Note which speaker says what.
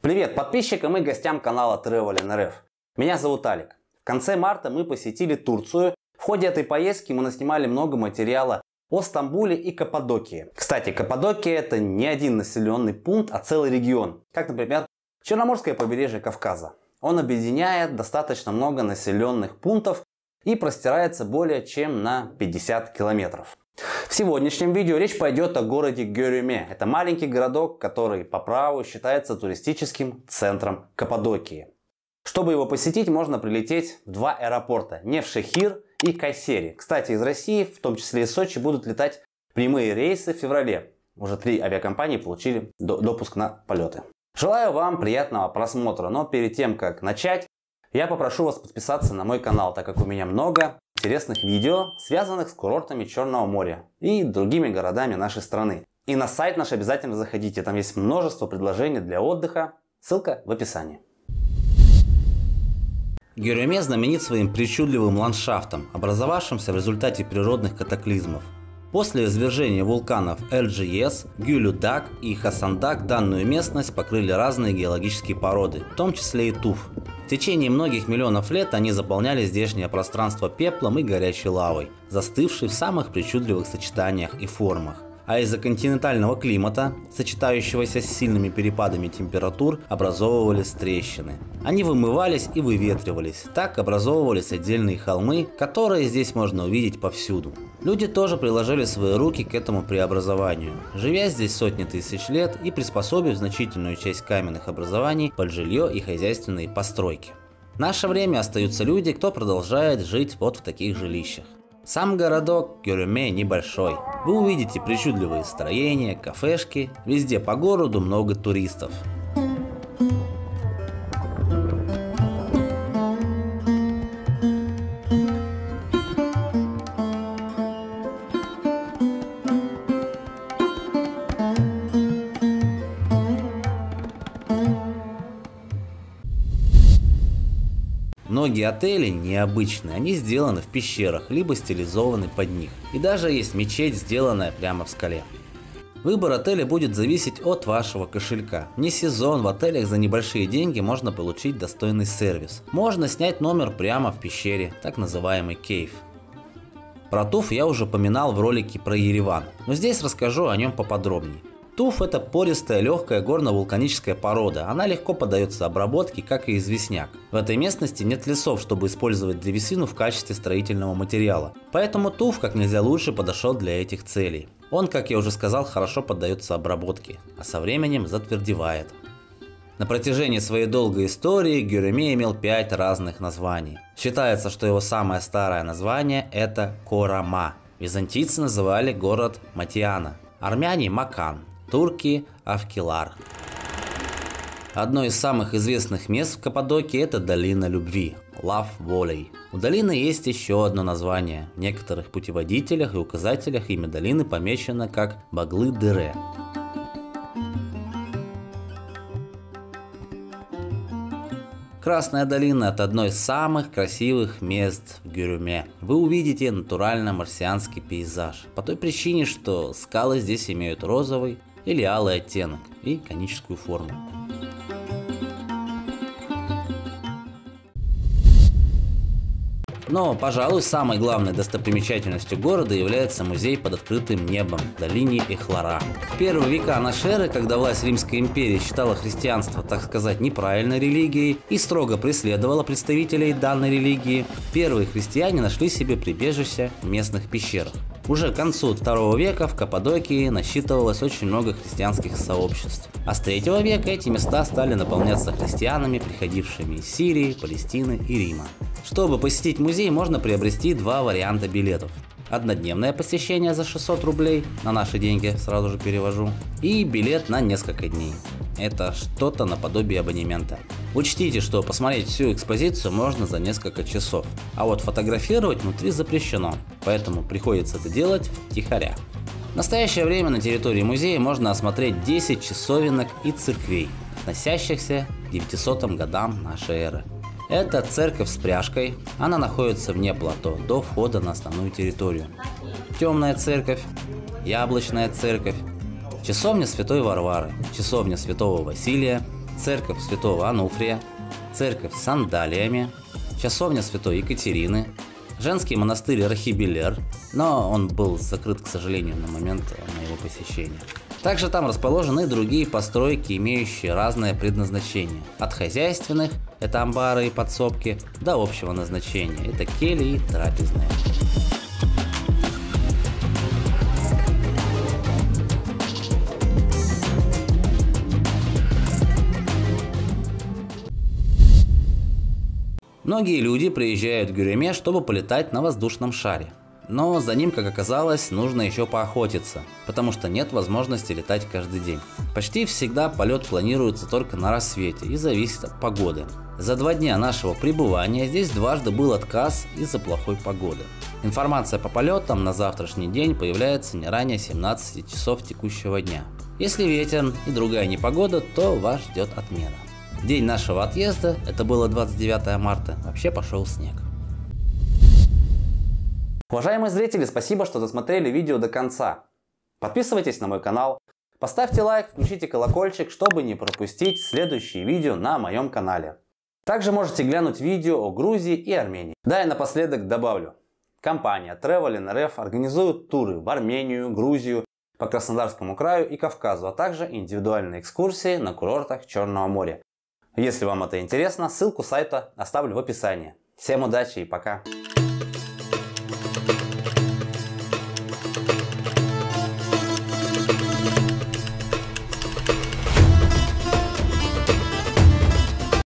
Speaker 1: Привет подписчикам и гостям канала Travel.nrf. Меня зовут Алик. В конце марта мы посетили Турцию. В ходе этой поездки мы наснимали много материала о Стамбуле и Каппадокии. Кстати, Каппадокия — это не один населенный пункт, а целый регион. Как, например, Черноморское побережье Кавказа. Он объединяет достаточно много населенных пунктов и простирается более чем на 50 километров. В сегодняшнем видео речь пойдет о городе Göreme. Это маленький городок, который по праву считается туристическим центром Каппадокии. Чтобы его посетить, можно прилететь в два аэропорта – Невшехир и Кайсери. Кстати, из России, в том числе из Сочи, будут летать прямые рейсы в феврале. Уже 3 авиакомпании получили допуск на полеты. Желаю вам приятного просмотра, но перед тем, как начать, я попрошу вас подписаться на мой канал, так как у меня много интересных видео, связанных с курортами Черного моря и другими городами нашей страны. И на сайт наш обязательно заходите, там есть множество предложений для отдыха, ссылка в описании. Göreme знаменит своим причудливым ландшафтом, образовавшимся в результате природных катаклизмов. После извержения вулканов Эрджиес, Гюлюдак и Хасандак данную местность покрыли разные геологические породы, в том числе и туф. В течение многих миллионов лет они заполняли здешнее пространство пеплом и горячей лавой, застывшей в самых причудливых сочетаниях и формах. А из-за континентального климата, сочетающегося с сильными перепадами температур, образовывались трещины. Они вымывались и выветривались. Так образовывались отдельные холмы, которые здесь можно увидеть повсюду. Люди тоже приложили свои руки к этому преобразованию, живя здесь сотни тысяч лет и приспособив значительную часть каменных образований под жилье и хозяйственные постройки. В наше время остаются люди, кто продолжает жить вот в таких жилищах. Сам городок Göreme небольшой. Вы увидите причудливые строения, кафешки, везде по городу много туристов. Многие отели необычные, они сделаны в пещерах, либо стилизованы под них. И даже есть мечеть, сделанная прямо в скале. Выбор отеля будет зависеть от вашего кошелька. Не сезон, в отелях за небольшие деньги можно получить достойный сервис. Можно снять номер прямо в пещере, так называемый кейв. Про туф я уже упоминал в ролике про Ереван, но здесь расскажу о нем поподробнее. Туф — это пористая, легкая горно-вулканическая порода. Она легко поддается обработке, как и известняк. В этой местности нет лесов, чтобы использовать древесину в качестве строительного материала. Поэтому туф как нельзя лучше подошел для этих целей. Он, как я уже сказал, хорошо поддается обработке, а со временем затвердевает. На протяжении своей долгой истории Göreme имел 5 разных названий. Считается, что его самое старое название — это Корама. Византийцы называли город Матиана, армяне — Макан, турки – Авкилар. Одно из самых известных мест в Каппадокии – это долина любви – Love Valley. У долины есть еще одно название. В некоторых путеводителях и указателях имя долины помечено как Баглы-Дере. Красная долина – это одно из самых красивых мест в Göreme. Вы увидите натурально-марсианский пейзаж, по той причине, что скалы здесь имеют розовый или алый оттенок и коническую форму. Но, пожалуй, самой главной достопримечательностью города является музей под открытым небом в долине Эхлара. В первые века нашей эры, когда власть Римской империи считала христианство, так сказать, неправильной религией и строго преследовала представителей данной религии, первые христиане нашли себе прибежище в местных пещерах. Уже к концу II века в Каппадокии насчитывалось очень много христианских сообществ. А с III века эти места стали наполняться христианами, приходившими из Сирии, Палестины и Рима. Чтобы посетить музей, можно приобрести 2 варианта билетов. Однодневное посещение за 600 рублей, на наши деньги сразу же перевожу, и билет на несколько дней. Это что-то наподобие абонемента. Учтите, что посмотреть всю экспозицию можно за несколько часов, а вот фотографировать внутри запрещено, поэтому приходится это делать втихаря. В настоящее время на территории музея можно осмотреть 10 часовенок и церквей, относящихся к 900 годам нашей эры. Это церковь с пряжкой, она находится вне плато, до входа на основную территорию. Темная церковь, Яблочная церковь, часовня Святой Варвары, часовня Святого Василия, церковь святого Ануфрия, церковь с сандалиями, часовня святой Екатерины, женский монастырь Рахибелер, но он был закрыт, к сожалению, на момент моего посещения. Также там расположены другие постройки, имеющие разное предназначение. От хозяйственных, это амбары и подсобки, до общего назначения, это кельи и трапезные. Многие люди приезжают в Гюреме, чтобы полетать на воздушном шаре. Но за ним, как оказалось, нужно еще поохотиться, потому что нет возможности летать каждый день. Почти всегда полет планируется только на рассвете и зависит от погоды. За 2 дня нашего пребывания здесь дважды был отказ из-за плохой погоды. Информация по полетам на завтрашний день появляется не ранее 17 часов текущего дня. Если ветер и другая непогода, то вас ждет отмена. День нашего отъезда, это было 29 марта, вообще пошел снег. Уважаемые зрители, спасибо, что досмотрели видео до конца. Подписывайтесь на мой канал, поставьте лайк, включите колокольчик, чтобы не пропустить следующие видео на моем канале. Также можете глянуть видео о Грузии и Армении. Да и напоследок добавлю. Компания Travel.ru организует туры в Армению, Грузию, по Краснодарскому краю и Кавказу, а также индивидуальные экскурсии на курортах Черного моря. Если вам это интересно, ссылку сайта оставлю в описании. Всем удачи и пока!